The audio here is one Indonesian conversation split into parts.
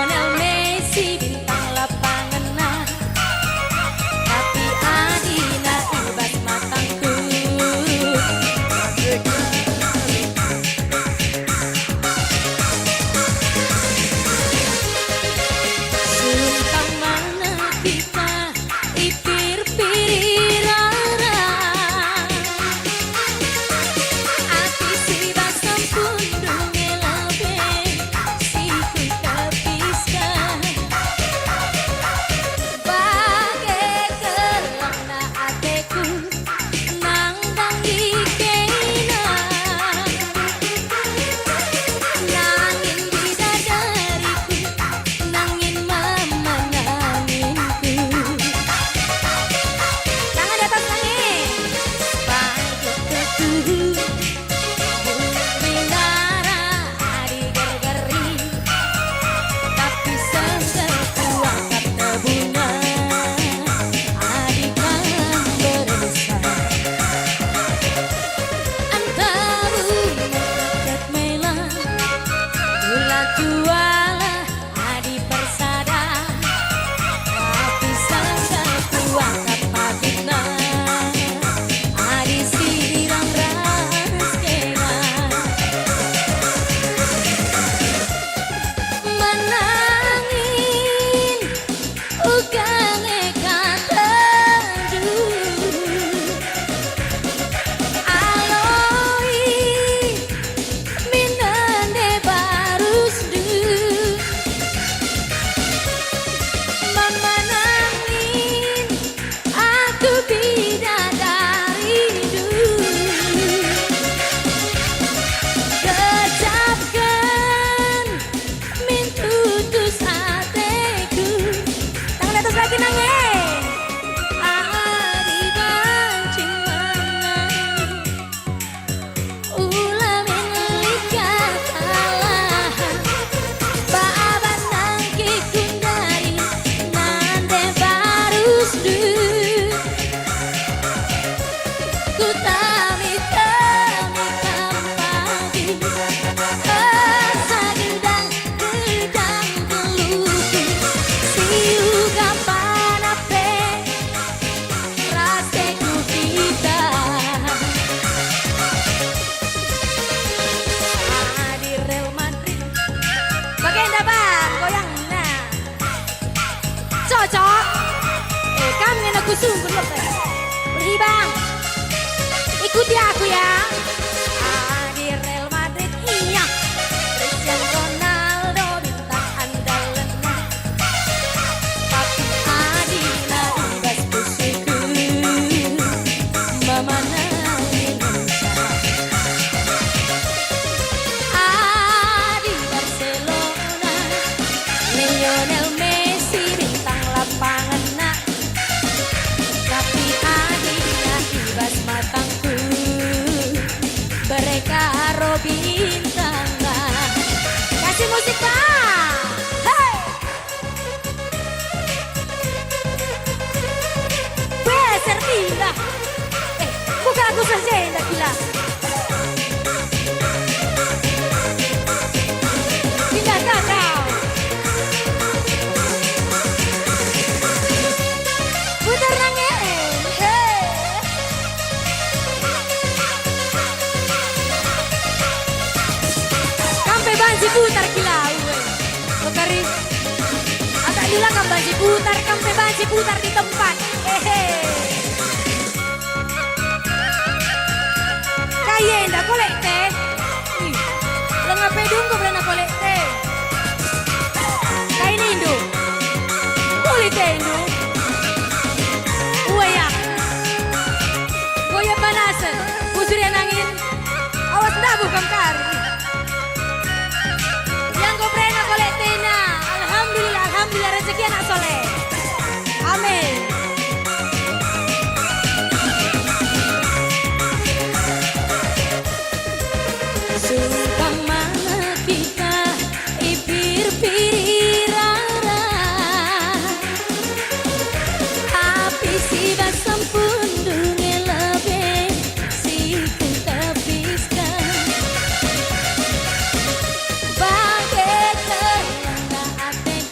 Lionel Messi bintang lapangan nah, tapi Adina ibas matangku. Sumpah mana kita ipir-piri rara, ati si basam pundung elebe si ku tepiskan, bagai kelang na ateku nang dangi kena, nangin bidadariku nangin mama nanginku. Tangan di atas langit, pagod ketuh Bindara adi gergeri, tapi sesetua kata bunga adikan berbesar. Antaru merakat melang, gula tuala adi persada, tapi sesetua kata bunga adi siram raskena. Menangin ugane katadu, aloi minande barusdu, memenangin aku bidadaridu. Kecapkan mintutus hatiku. Tangan di atas lagi nangin. Adi bancing mangan, ulah menelikat kalah, baaban nangki kundari nande barusdu. Ku tami-tami kampagi, asa gedang-gedang geluku, siuga panape raseku kita. Di Real Madrid bagaimana bang goyang nah, cocok. Kamu yang aku sungguh loh pergi bang, ikuti aku ya. Di Real Madrid iya, Cristiano Ronaldo bintang andalan, tapi Adina ibas pusiku mama nangin usaha. Di Barcelona Lionel Messi bintang lapangan nak, tapi Adina ibas matangku. Mereka bintang nah, kasih musik bang. Hey, beser gila. Buka lagu saja yang gila. Tidak kau. Putar nangin. Hey. Kampe bansi putar gila. Lokari. Agak gila kan bansi putar, kampe bansi putar di tempat. Hehe. Kayenda kolek teh. Lenga pedung ko berana kolek teh. Kain Indo. Kulit teh Indo. Uya. Goya panasan. Busur yang angin. Awas dabu kamkari. Yang ko berana kolek teh na. Alhamdulillah, alhamdulillah rezeki anak soleh. Amin. Sumpah mana kita ipir-piri rara, tapi si basam pundung elebe si ku tepiskan, bagai kelang na ateku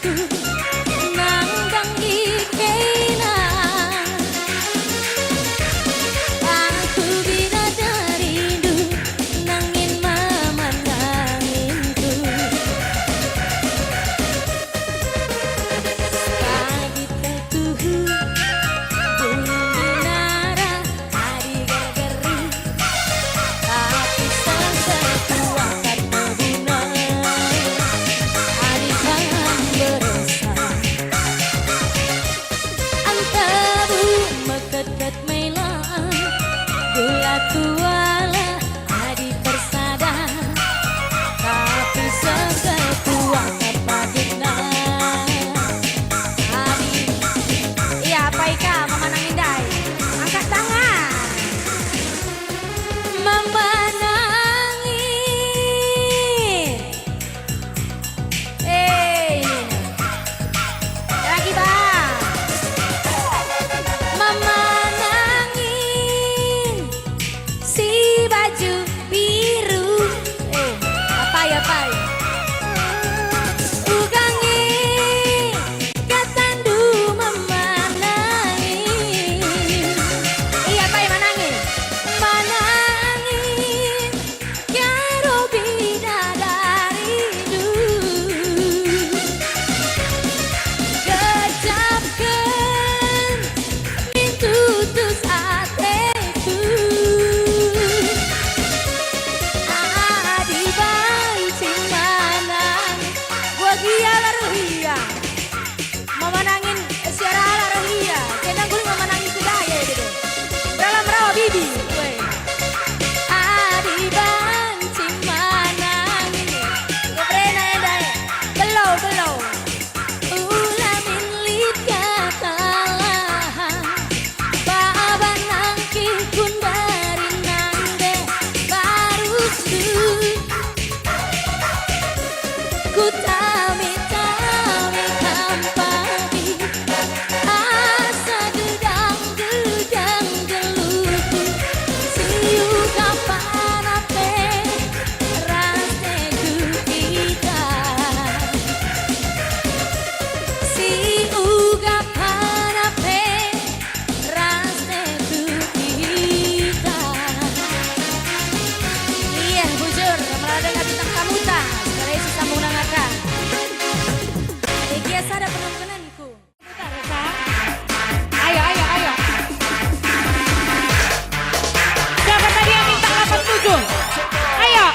sada penontonanku. Putar, Reza. Ayo, ayo, ayo. Siapa tadi yang minta 87? Ayo.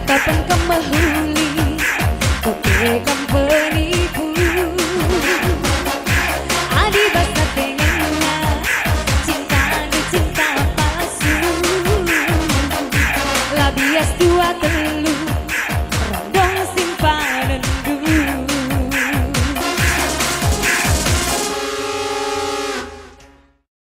kapan kau mau